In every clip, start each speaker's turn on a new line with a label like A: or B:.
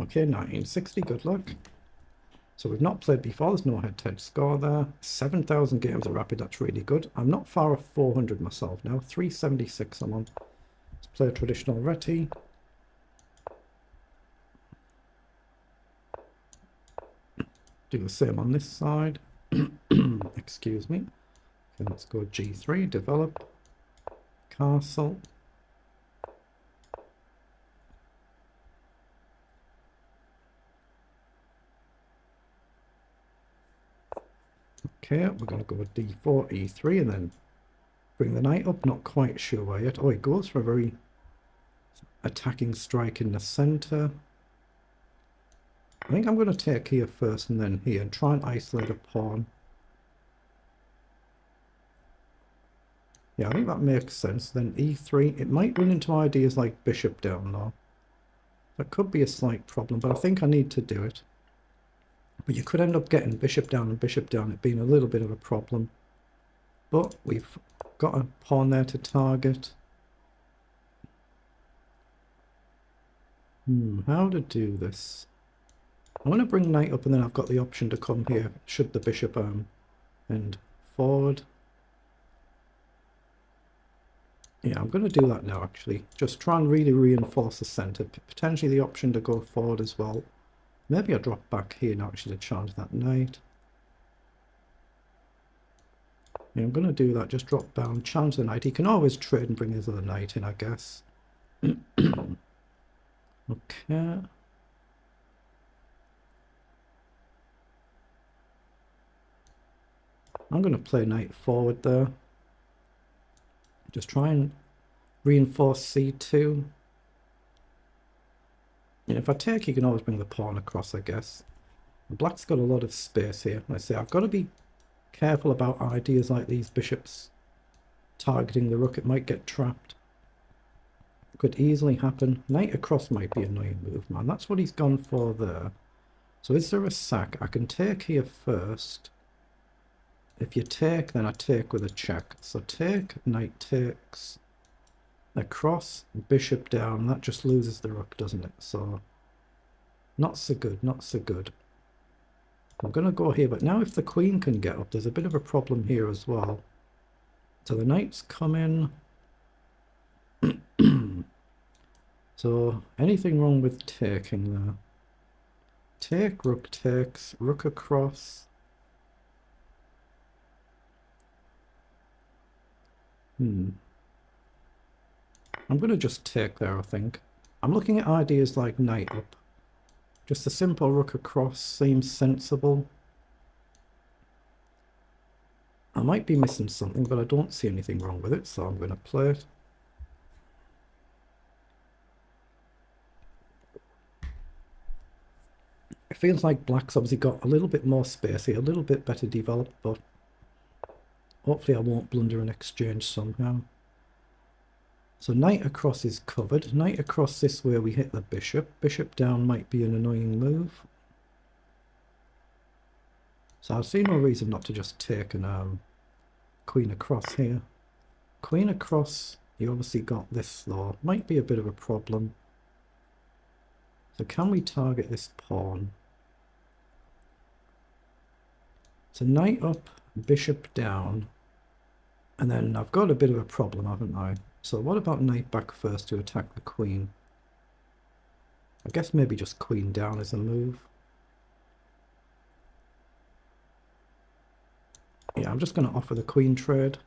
A: Okay, 1960, good luck. So we've not played before, there's no head-to-head score there. 7,000 games of Rapid, that's really good. I'm not far off 400 myself now, 376 I'm on. Let's play a traditional Reti. Do the same on this side. Excuse me. Okay, let's go G3, develop, castle. Okay, we're going to go with D4, E3, and then bring the knight up. Not quite sure why yet. Oh, he goes for a very attacking strike in the center. I think I'm going to take here first and then here and try and isolate a pawn. Yeah, I think that makes sense. Then E3, it might run into ideas like bishop down though. That could be a slight problem, but I think I need to do it. But you could end up getting bishop down and bishop down, it being a little bit of a problem. But we've got a pawn there to target. How to do this? I'm going to bring knight up and then I've got the option to come here should the bishop end forward. Yeah, I'm going to do that now actually. Just try and really reinforce the centre. Potentially the option to go forward as well. Maybe I'll drop back here now actually to charge that knight. Yeah, I'm going to do that. Just drop down, challenge the knight. He can always trade and bring his other knight in, I guess. Okay. I'm going to play knight forward there. Just try and reinforce C2. And if I take, you can always bring the pawn across, I guess. Black's got a lot of space here. I say I've got to be careful about ideas like these bishops targeting the rook. It might get trapped. It could easily happen. Knight across might be an annoying move, man. That's what he's gone for there. So is there a sack? I can take here first. If you take, then I take with a check. So take, knight takes, across, bishop down. That just loses the rook, doesn't it? So not so good, not so good. I'm going to go here, but now if the queen can get up, there's a bit of a problem here as well. So the knights come in. So anything wrong with taking there? Take, rook takes, rook across. I'm going to just take there, I think. I'm looking at ideas like knight up. Just a simple rook across seems sensible. I might be missing something, but I don't see anything wrong with it, so I'm going to play it. It feels like black's obviously got a little bit more space here, a little bit better developed, but hopefully I won't blunder an exchange somehow. So knight across is covered. Knight across this way we hit the bishop. Bishop down might be an annoying move. So I see no reason not to just take an queen across here. Queen across, you obviously got this though. Might be a bit of a problem. So can we target this pawn? So knight up, bishop down. And then I've got a bit of a problem, haven't I? So what about knight back first to attack the queen? I guess maybe just queen down is a move. Yeah, I'm just going to offer the queen trade.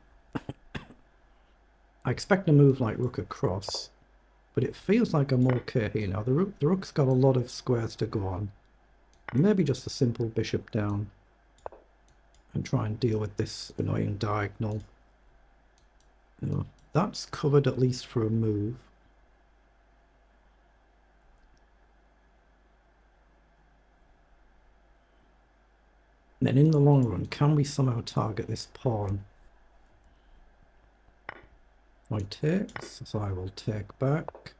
A: I expect a move like rook across, but it feels like I'm okay here now. The rook's got a lot of squares to go on. Maybe just a simple bishop down and try and deal with this annoying diagonal. You know, that's covered at least for a move. And then in the long run, can we somehow target this pawn? White takes, so I will take back.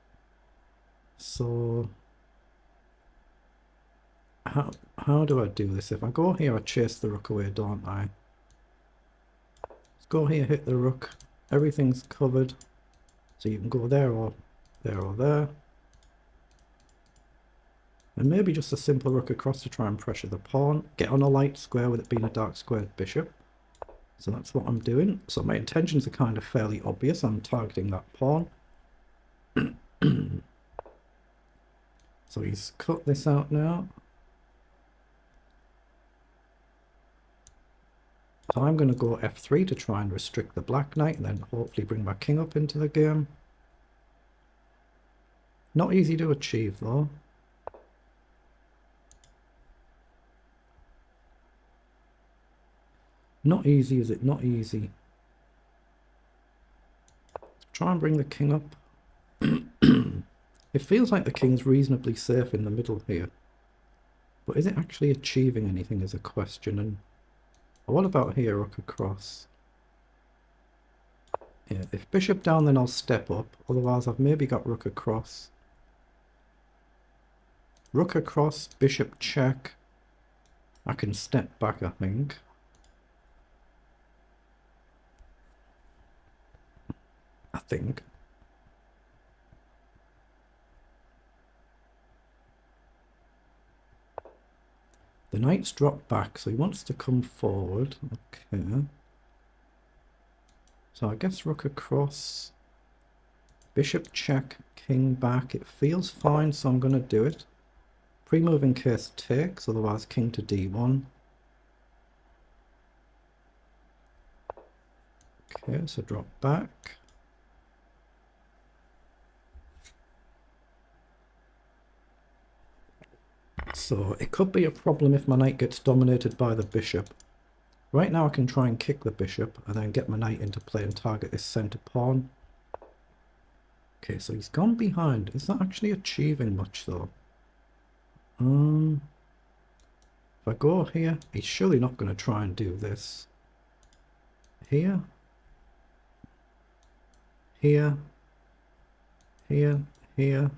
A: So how do I do this? If I go here, I chase the rook away, don't I? Let's go here, hit the rook. Everything's covered. So you can go there or there or there. And maybe just a simple rook across to try and pressure the pawn. Get on a light square with it being a dark squared bishop. So that's what I'm doing. So my intentions are kind of fairly obvious. I'm targeting that pawn. So he's cut this out now. So I'm going to go f3 to try and restrict the black knight and then hopefully bring my king up into the game. Not easy to achieve though. Not easy, is it? Not easy. Try and bring the king up. It feels like the king's reasonably safe in the middle here. But is it actually achieving anything is a question. And what about here, rook across? Yeah, if bishop down then I'll step up. Otherwise I've maybe got rook across. Rook across, bishop check. I can step back, I think. The knight's dropped back, so he wants to come forward. Okay. So I guess rook across, bishop check, king back. It feels fine, so I'm going to do it. Pre-move in case takes, otherwise king to d1. Okay, so drop back. So it could be a problem if my knight gets dominated by the bishop. Right now I can try and kick the bishop and then get my knight into play and target this centre pawn. Okay, so he's gone behind. Is that actually achieving much though? If I go here, he's surely not going to try and do this. Here. Here. Here. Here.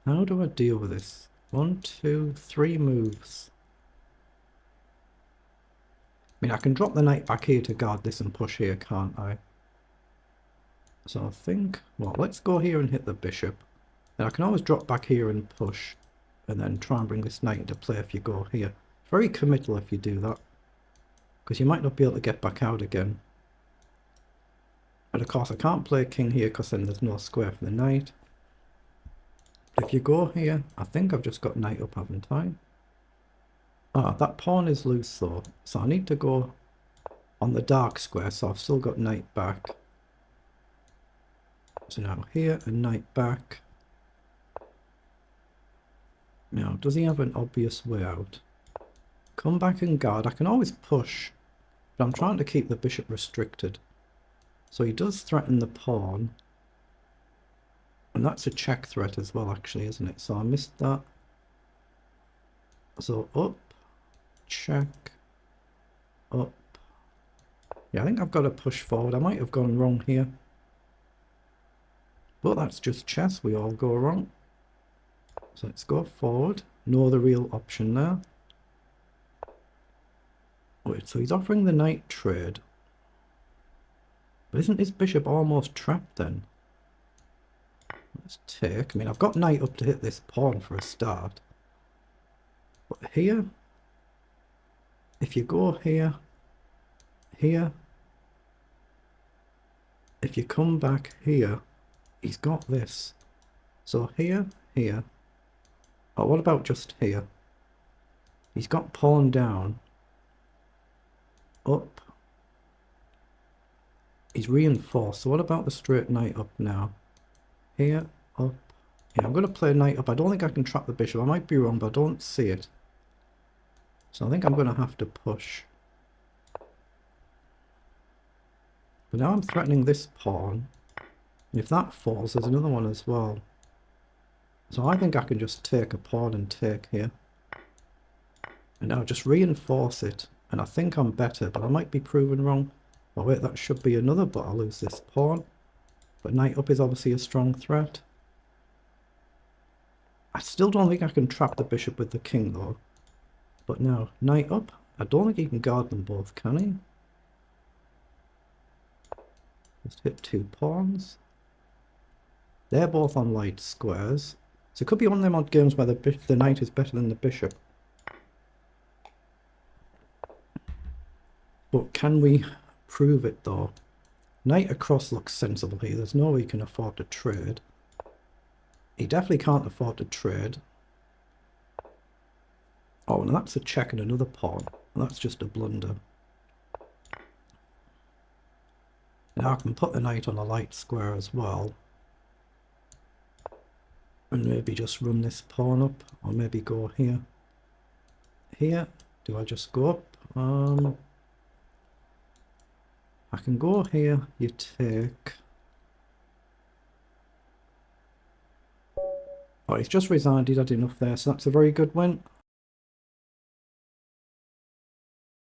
A: How do I deal with this? 1, 2, 3 moves. I mean, I can drop the knight back here to guard this and push here, can't I? So I think, well, let's go here and hit the bishop. Then I can always drop back here and push, and then try and bring this knight into play if you go here. Very committal if you do that, because you might not be able to get back out again. And of course I can't play king here because then there's no square for the knight. If you go here, I think I've just got knight up, haven't I? Ah, that pawn is loose though, so I need to go on the dark square, so I've still got knight back. So now here, and knight back. Now, does he have an obvious way out? Come back and guard. I can always push, but I'm trying to keep the bishop restricted. So he does threaten the pawn. And that's a check threat as well, actually, isn't it? So I missed that. So up, check, up. Yeah, I think I've got to push forward. I might have gone wrong here. But that's just chess. We all go wrong. So let's go forward. No other real option there. Wait, so he's offering the knight trade. But isn't his bishop almost trapped then? Let's take. I mean, I've got knight up to hit this pawn for a start. But here, if you go here, here, if you come back here, he's got this. So here, here. Oh, what about just here? He's got pawn down. Up. He's reinforced. So what about the straight knight up now? Here, up. Yeah, I'm going to play knight up. I don't think I can trap the bishop. I might be wrong, but I don't see it. So I think I'm going to have to push. But now I'm threatening this pawn. And if that falls, there's another one as well. So I think I can just take a pawn and take here. And now just reinforce it. And I think I'm better, but I might be proven wrong. Oh wait, that should be another, but I'll lose this pawn. But knight up is obviously a strong threat. I still don't think I can trap the bishop with the king though. But now, knight up. I don't think he can guard them both, can he? Just hit 2 pawns. They're both on light squares. So it could be one of them odd games where the knight is better than the bishop. But can we prove it though? Knight across looks sensible here. There's no way he can afford to trade. He definitely can't afford to trade. Oh, and that's a check and another pawn. That's just a blunder. Now I can put the knight on a light square as well. And maybe just run this pawn up. Or maybe go here. Here. Do I just go up? I can go here. You take... Oh, he's just resigned. He'd had enough there. So that's a very good win.